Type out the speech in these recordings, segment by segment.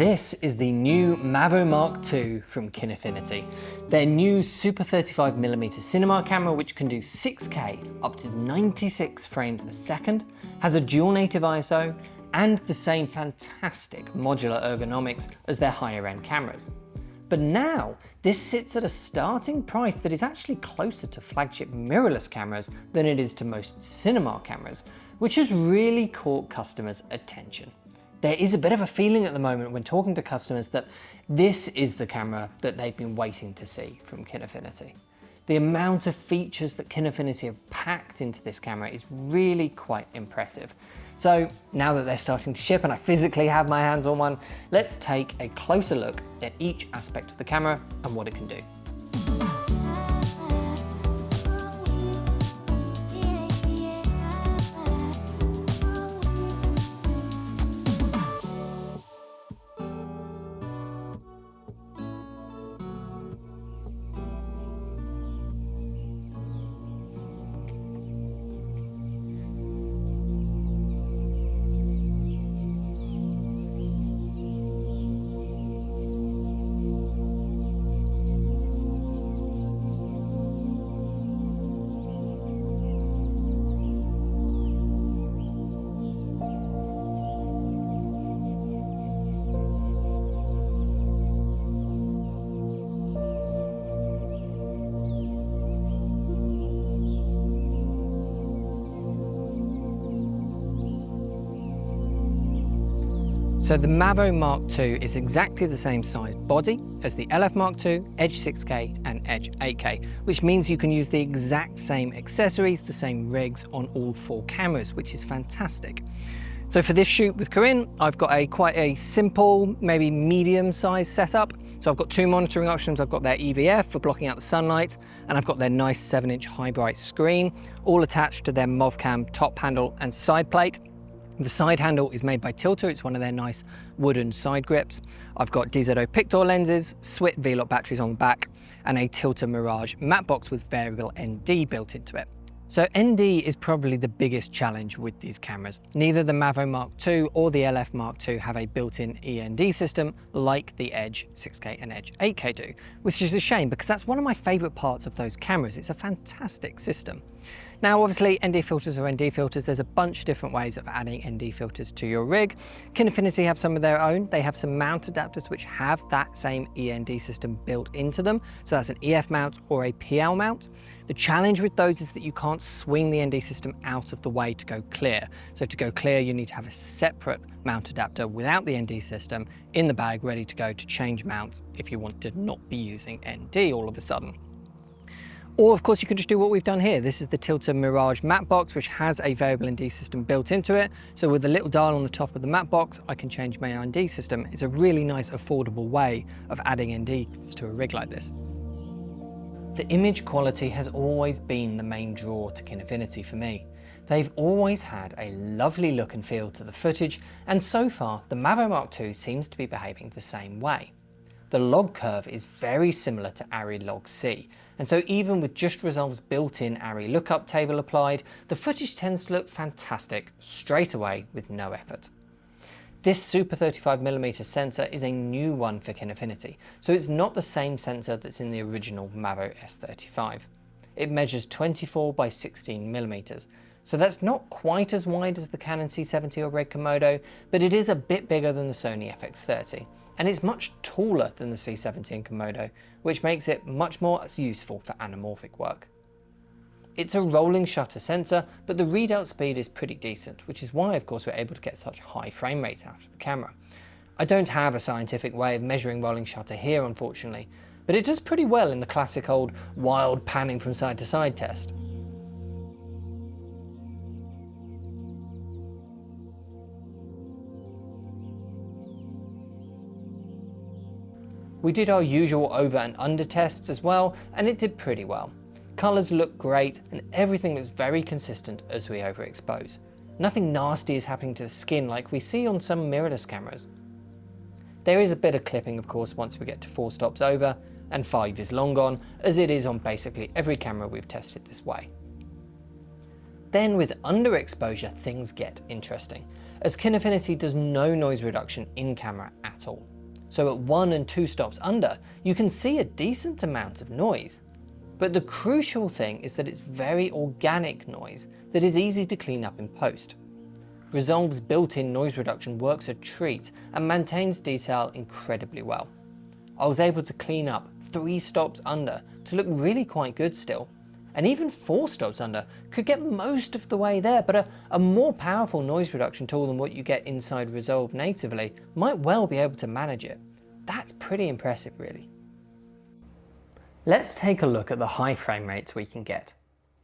This is the new Mavo Mark II from Kinefinity. Their new Super 35mm cinema camera, which can do 6K up to 96 frames a second, has a dual native ISO and the same fantastic modular ergonomics as their higher end cameras. But now, this sits at a starting price that is actually closer to flagship mirrorless cameras than it is to most cinema cameras, which has really caught customers' attention. There is a bit of a feeling at the moment when talking to customers that this is the camera that they've been waiting to see from Kinefinity. The amount of features that Kinefinity have packed into this camera is really quite impressive. So now that they're starting to ship and I physically have my hands on one, let's take a closer look at each aspect of the camera and what it can do. So the Mavo Mark II is exactly the same size body as the LF Mark II, Edge 6K and Edge 8K, which means you can use the exact same accessories, the same rigs on all four cameras, which is fantastic. So for this shoot with Corinne, I've got quite a simple, maybe medium size setup. So I've got two monitoring options. I've got their EVF for blocking out the sunlight, and I've got their nice 7-inch high bright screen, all attached to their Movcam top handle and side plate. The side handle is made by Tilta, it's one of their nice wooden side grips. I've got DZO Pictor lenses, Swit V-Lock batteries on the back, and a Tilta Mirage matte box with variable ND built into it. So ND is probably the biggest challenge with these cameras. Neither the Mavo Mark II or the LF Mark II have a built-in END system like the Edge 6K and Edge 8K do, which is a shame because that's one of my favorite parts of those cameras. It's a fantastic system. Now, obviously, ND filters are ND filters. There's a bunch of different ways of adding ND filters to your rig. Kinefinity have some of their own. They have some mount adapters which have that same END system built into them. So that's an EF mount or a PL mount. The challenge with those is that you can't swing the ND system out of the way to go clear. So to go clear, you need to have a separate mount adapter without the ND system in the bag ready to go to change mounts if you want to not be using ND all of a sudden. Or of course you can just do what we've done here. This is the Tilta Mirage matte box, which has a variable ND system built into it. So with the little dial on the top of the matte box, I can change my ND system. It's a really nice affordable way of adding NDs to a rig like this. The image quality has always been the main draw to Kinefinity for me. They've always had a lovely look and feel to the footage, and so far the Mavo Mark II seems to be behaving the same way. The log curve is very similar to ARRI Log C, and so even with Just Resolve's built-in ARRI lookup table applied, the footage tends to look fantastic straight away with no effort. This Super 35mm sensor is a new one for Kinefinity, so it's not the same sensor that's in the original Mavo S35. It measures 24 by 16mm, so that's not quite as wide as the Canon C70 or Red Komodo, but it is a bit bigger than the Sony FX30. And it's much taller than the C70 and Komodo, which makes it much more useful for anamorphic work. It's a rolling shutter sensor, but the readout speed is pretty decent, which is why of course we're able to get such high frame rates out of the camera. I don't have a scientific way of measuring rolling shutter here unfortunately, but it does pretty well in the classic old wild panning from side to side test. We did our usual over and under tests as well, and it did pretty well. Colours look great and everything looks very consistent as we overexpose. Nothing nasty is happening to the skin like we see on some mirrorless cameras. There is a bit of clipping of course once we get to 4 stops over, and 5 is long gone, as it is on basically every camera we've tested this way. Then with underexposure things get interesting. as Kinefinity does no noise reduction in camera at all. So at 1 and 2 stops under, you can see a decent amount of noise. But the crucial thing is that it's very organic noise that is easy to clean up in post. Resolve's built-in noise reduction works a treat and maintains detail incredibly well. I was able to clean up 3 stops under to look really quite good still, and even 4 stops under could get most of the way there, but a more powerful noise reduction tool than what you get inside Resolve natively might well be able to manage it. That's pretty impressive really. Let's take a look at the high frame rates we can get.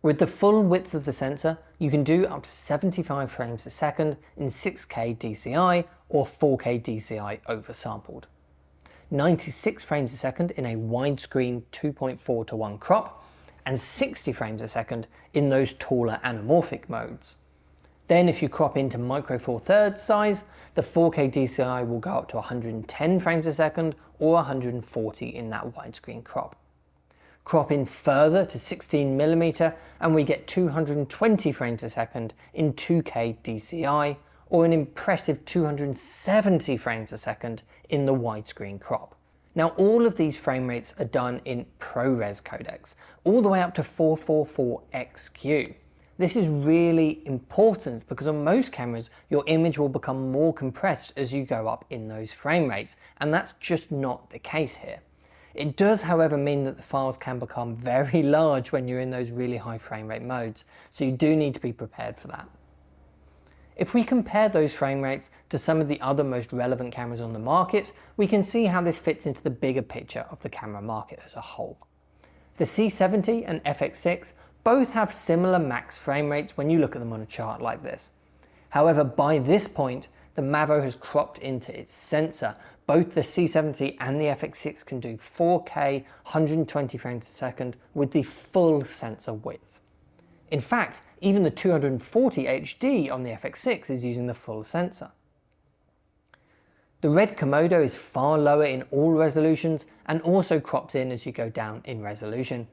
With the full width of the sensor, you can do up to 75 frames a second in 6K DCI or 4K DCI oversampled. 96 frames a second in a widescreen 2.4:1 crop, and 60 frames a second in those taller anamorphic modes. Then if you crop into micro four thirds size, the 4K DCI will go up to 110 frames a second or 140 in that widescreen crop. Crop in further to 16mm and we get 220 frames a second in 2K DCI or an impressive 270 frames a second in the widescreen crop. Now all of these frame rates are done in ProRes codecs, all the way up to 444XQ. This is really important because on most cameras your image will become more compressed as you go up in those frame rates, and that's just not the case here. It does however mean that the files can become very large when you're in those really high frame rate modes, so you do need to be prepared for that. If we compare those frame rates to some of the other most relevant cameras on the market, we can see how this fits into the bigger picture of the camera market as a whole. The C70 and FX6 both have similar max frame rates when you look at them on a chart like this. However, by this point, the Mavo has cropped into its sensor. Both the C70 and the FX6 can do 4K 120 frames a second with the full sensor width. In fact, even the 240 HD on the FX6 is using the full sensor. The Red Komodo is far lower in all resolutions and also crops in as you go down in resolution.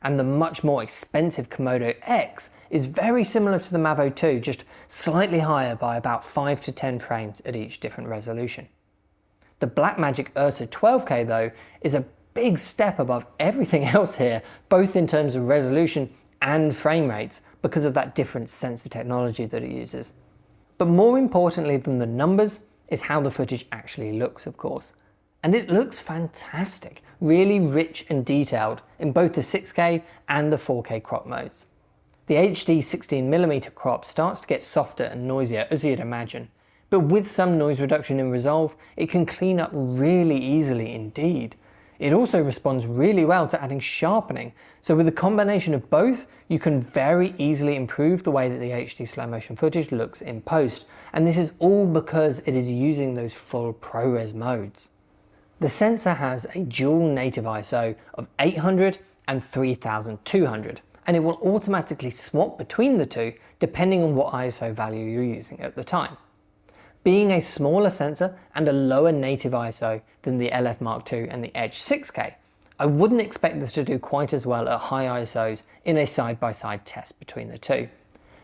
And the much more expensive Komodo X is very similar to the Mavo 2, just slightly higher by about 5 to 10 frames at each different resolution. The Blackmagic Ursa 12K though is a big step above everything else here, both in terms of resolution and frame rates because of that different sensor technology that it uses. But more importantly than the numbers is how the footage actually looks, of course. And it looks fantastic, really rich and detailed in both the 6K and the 4K crop modes. The HD 16mm crop starts to get softer and noisier as you'd imagine, but with some noise reduction in Resolve, it can clean up really easily indeed. It also responds really well to adding sharpening, so with a combination of both, you can very easily improve the way that the HD slow motion footage looks in post, and this is all because it is using those full ProRes modes. The sensor has a dual native ISO of 800 and 3200, and it will automatically swap between the two depending on what ISO value you're using at the time. Being a smaller sensor and a lower native ISO than the LF Mark II and the Edge 6K, I wouldn't expect this to do quite as well at high ISOs in a side-by-side test between the two.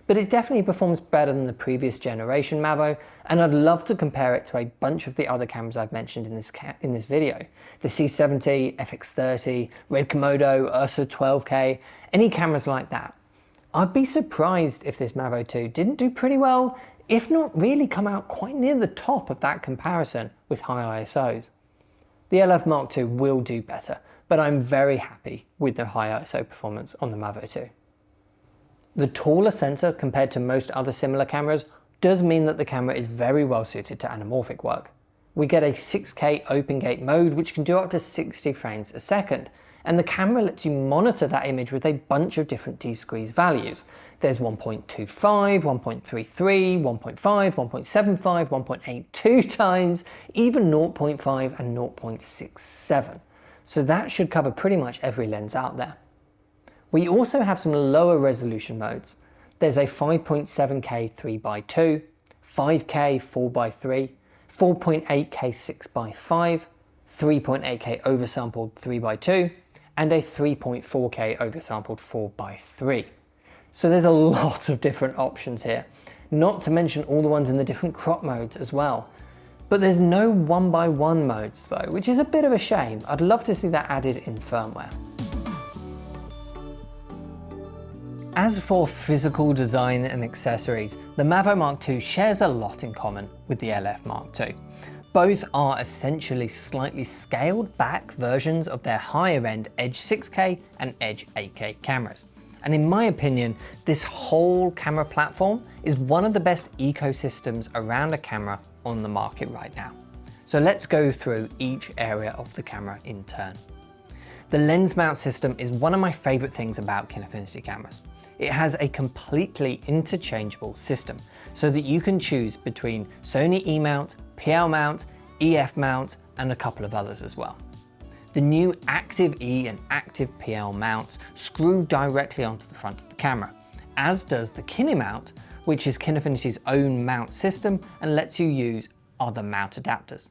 But it definitely performs better than the previous generation Mavo, and I'd love to compare it to a bunch of the other cameras I've mentioned in this video. The C70, FX30, Red Komodo, Ursa 12K, any cameras like that. I'd be surprised if this Mavo 2 didn't do pretty well, if not really come out quite near the top of that comparison with high ISOs. The LF Mark II will do better, but I'm very happy with the high ISO performance on the Mavo 2. The taller sensor compared to most other similar cameras does mean that the camera is very well suited to anamorphic work. We get a 6K open gate mode which can do up to 60 frames a second, and the camera lets you monitor that image with a bunch of different D-squeeze values. There's 1.25, 1.33, 1.5, 1.75, 1.82 times, even 0.5 and 0.67. So that should cover pretty much every lens out there. We also have some lower resolution modes. There's a 5.7K 3x2, 5K 4x3, 4.8K 6x5, 3.8K oversampled 3x2, and a 3.4K oversampled 4x3. So there's a lot of different options here. not to mention all the ones in the different crop modes as well. But there's no 1x1 modes though, which is a bit of a shame. I'd love to see that added in firmware. As for physical design and accessories, the Mavo Mark II shares a lot in common with the LF Mark II. Both are essentially slightly scaled back versions of their higher end Edge 6K and Edge 8K cameras. And in my opinion, this whole camera platform is one of the best ecosystems around a camera on the market right now. So let's go through each area of the camera in turn. The lens mount system is one of my favorite things about Kinefinity cameras. It has a completely interchangeable system so that you can choose between Sony E-mount, PL mount, EF mount, and a couple of others as well. The new Active E and Active PL mounts screw directly onto the front of the camera, as does the KineMount, which is Kinefinity's own mount system and lets you use other mount adapters.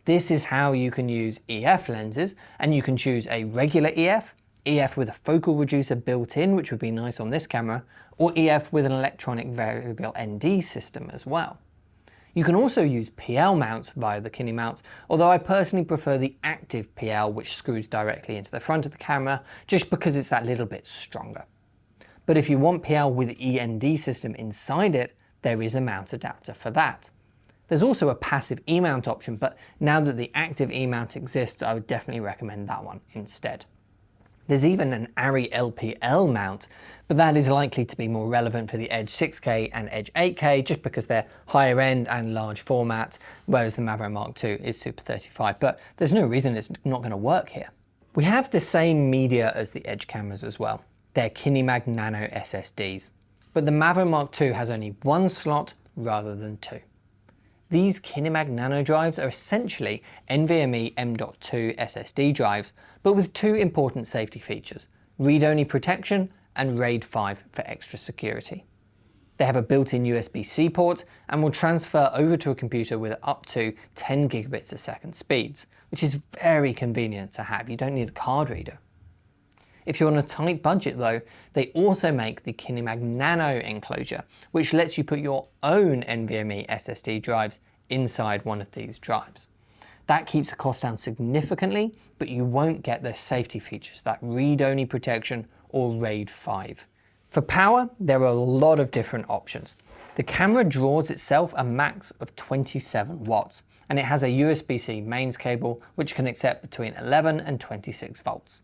This is how you can use EF lenses, and you can choose a regular EF, EF with a focal reducer built in, which would be nice on this camera, or EF with an electronic variable ND system as well. You can also use PL mounts via the KineMount, although I personally prefer the Active PL, which screws directly into the front of the camera, just because it's that little bit stronger. But if you want PL with the END system inside it, there is a mount adapter for that. There's also a passive E-mount option, but now that the Active E-mount exists, I would definitely recommend that one instead. There's even an ARRI LPL mount, but that is likely to be more relevant for the Edge 6K and Edge 8K just because they're higher end and large format, whereas the Mavo Mark II is Super 35, but there's no reason it's not going to work here. We have the same media as the Edge cameras as well. They're KineMag Nano SSDs, but the Mavo Mark II has only one slot rather than two. These KineMag Nano drives are essentially NVMe M.2 SSD drives, but with two important safety features: read-only protection and RAID 5 for extra security. They have a built-in USB-C port and will transfer over to a computer with up to 10 gigabits a second speeds, which is very convenient to have. You don't need a card reader. If you're on a tight budget though, they also make the KineMag Nano enclosure, which lets you put your own NVMe SSD drives inside one of these drives. That keeps the cost down significantly, but you won't get the safety features, that read-only protection or RAID 5. For power, there are a lot of different options. The camera draws itself a max of 27 watts, and it has a USB-C mains cable which can accept between 11 and 26 volts.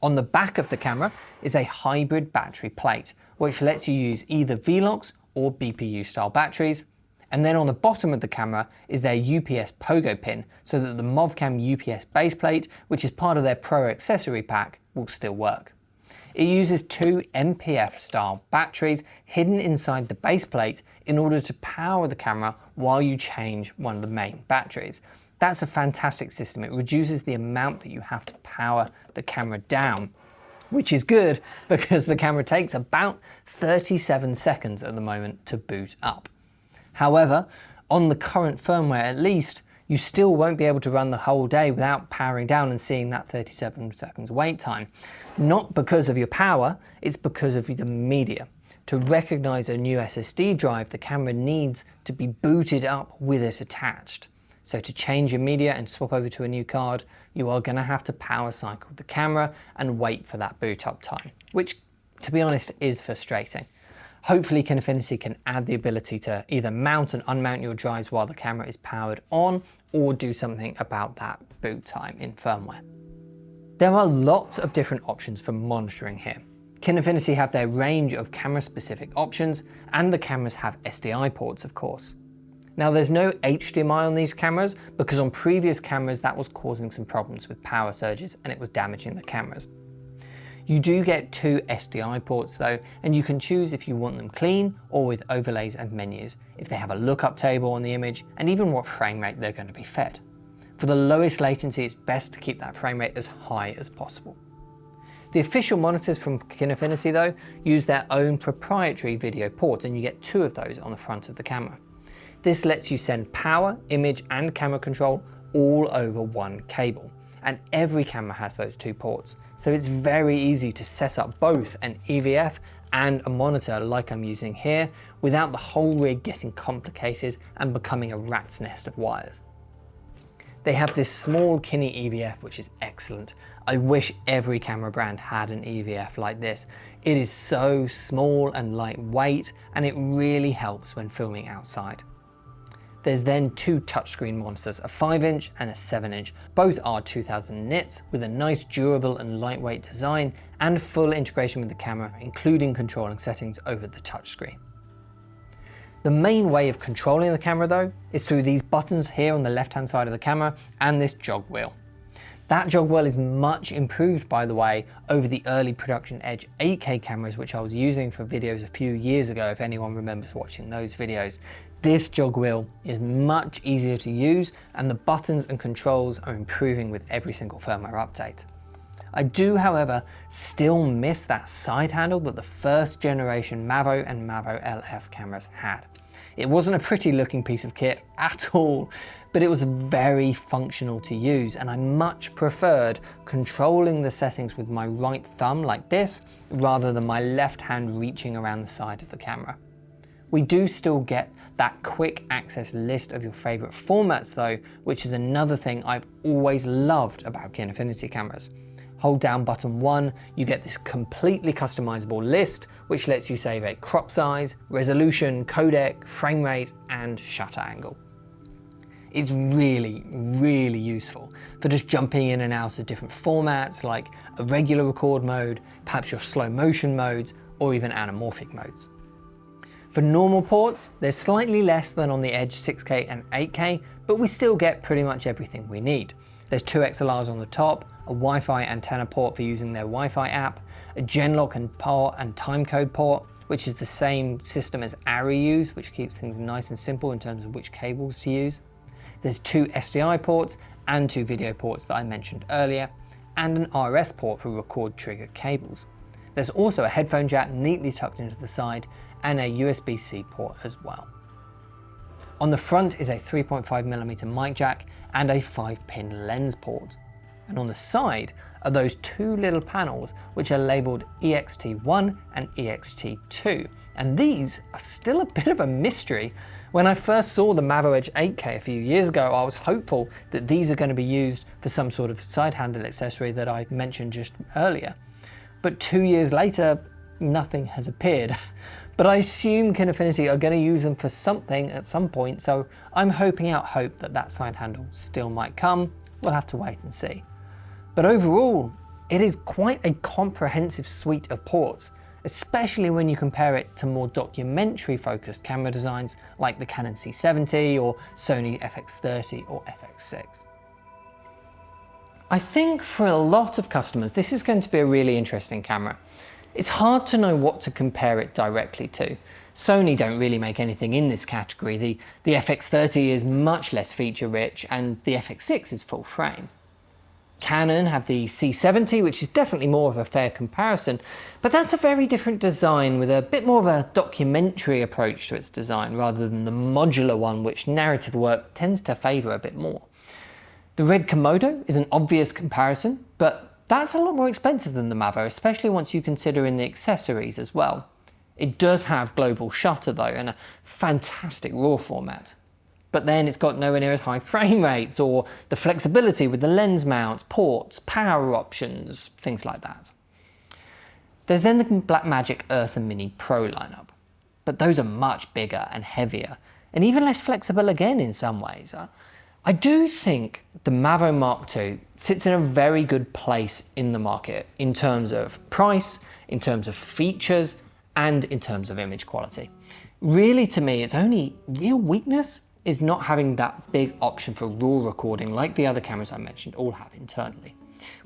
On the back of the camera is a hybrid battery plate, which lets you use either Velox or BPU style batteries. And then on the bottom of the camera is their UPS pogo pin, so that the Movcam UPS base plate, which is part of their Pro accessory pack, will still work. It uses two MPF style batteries hidden inside the base plate in order to power the camera while you change one of the main batteries. That's a fantastic system. It reduces the amount that you have to power the camera down, which is good because the camera takes about 37 seconds at the moment to boot up. However, on the current firmware at least, you still won't be able to run the whole day without powering down and seeing that 37 seconds wait time. Not because of your power, it's because of the media. To recognize a new SSD drive, the camera needs to be booted up with it attached. So to change your media and swap over to a new card, you are going to have to power cycle the camera and wait for that boot up time, which, to be honest, is frustrating. Hopefully Kinefinity can add the ability to either mount and unmount your drives while the camera is powered on, or do something about that boot time in firmware. There are lots of different options for monitoring here. Kinefinity have their range of camera-specific options, and the cameras have SDI ports, of course. Now there's no HDMI on these cameras because on previous cameras that was causing some problems with power surges and it was damaging the cameras. You do get two SDI ports though, and you can choose if you want them clean or with overlays and menus, if they have a lookup table on the image, and even what frame rate they're going to be fed. For the lowest latency, it's best to keep that frame rate as high as possible. The official monitors from Kinefinity though use their own proprietary video ports, and you get two of those on the front of the camera. This lets you send power, image and camera control all over one cable, and every camera has those two ports, so it's very easy to set up both an EVF and a monitor like I'm using here, without the whole rig getting complicated and becoming a rat's nest of wires. They have this small Kine EVF, which is excellent. I wish every camera brand had an EVF like this. It is so small and lightweight, and it really helps when filming outside. There's then two touchscreen monitors, a 5-inch and a 7-inch. Both are 2000 nits with a nice durable and lightweight design and full integration with the camera, including controlling settings over the touchscreen. The main way of controlling the camera though is through these buttons here on the left-hand side of the camera and this jog wheel. That jog wheel is much improved, by the way, over the early production Edge 8K cameras which I was using for videos a few years ago, if anyone remembers watching those videos. This jog wheel is much easier to use, and the buttons and controls are improving with every single firmware update. I do, however, still miss that side handle that the first generation Mavo and Mavo LF cameras had. It wasn't a pretty looking piece of kit at all, but it was very functional to use, and I much preferred controlling the settings with my right thumb like this, rather than my left hand reaching around the side of the camera. We do still get that quick access list of your favorite formats though, which is another thing I've always loved about Kinefinity cameras. Hold down button 1, you get this completely customizable list, which lets you save a crop size, resolution, codec, frame rate, and shutter angle. It's really, really useful for just jumping in and out of different formats like a regular record mode, perhaps your slow motion modes, or even anamorphic modes. For normal ports, there's slightly less than on the Edge 6K and 8K, but we still get pretty much everything we need. There's two XLRs on the top, a Wi-Fi antenna port for using their Wi-Fi app, a Genlock and port and timecode port, which is the same system as ARRI use, which keeps things nice and simple in terms of which cables to use. There's two SDI ports and two video ports that I mentioned earlier, and an RS port for record trigger cables. There's also a headphone jack neatly tucked into the side and a USB-C port as well. On the front is a 3.5mm mic jack and a 5-pin lens port. And on the side are those two little panels which are labelled EXT1 and EXT2. And these are still a bit of a mystery. When I first saw the Mavo Edge 8K a few years ago, I was hopeful that these are going to be used for some sort of side handle accessory that I mentioned just earlier. But 2 years later, nothing has appeared. But I assume Kinefinity are going to use them for something at some point, so I'm hoping out hope that that side handle still might come. We'll have to wait and see. But overall, it is quite a comprehensive suite of ports, especially when you compare it to more documentary-focused camera designs like the Canon C70 or Sony FX30 or FX6. I think for a lot of customers, this is going to be a really interesting camera. It's hard to know what to compare it directly to. Sony don't really make anything in this category. The FX30 is much less feature-rich, and the FX6 is full frame. Canon have the C70, which is definitely more of a fair comparison, but that's a very different design with a bit more of a documentary approach to its design rather than the modular one, which narrative work tends to favour a bit more. The Red Komodo is an obvious comparison, but that's a lot more expensive than the Mavo, especially once you consider in the accessories as well. It does have global shutter though, and a fantastic RAW format. But then it's got nowhere near as high frame rates or the flexibility with the lens mounts, ports, power options, things like that. There's then the Blackmagic Ursa Mini Pro lineup, but those are much bigger and heavier, and even less flexible again in some ways. I do think the Mavo Mark II sits in a very good place in the market in terms of price, in terms of features, and in terms of image quality. Really, to me, its only real weakness is not having that big option for RAW recording like the other cameras I mentioned all have internally,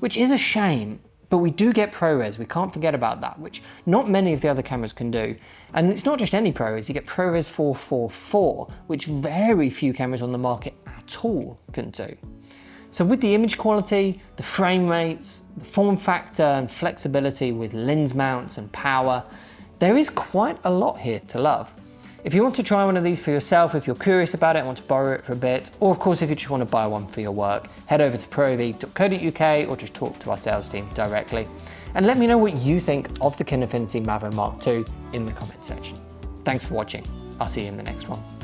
which is a shame, but we do get ProRes, we can't forget about that, which not many of the other cameras can do. And it's not just any ProRes, you get ProRes 444, which very few cameras on the market at all can do. So with the image quality, the frame rates, the form factor and flexibility with lens mounts and power, there is quite a lot here to love. If you want to try one of these for yourself, if you're curious about it and want to borrow it for a bit, or of course if you just want to buy one for your work, head over to proev.co.uk or just talk to our sales team directly. and let me know what you think of the Kinefinity Mavo Mark II in the comment section. Thanks for watching. I'll see you in the next one.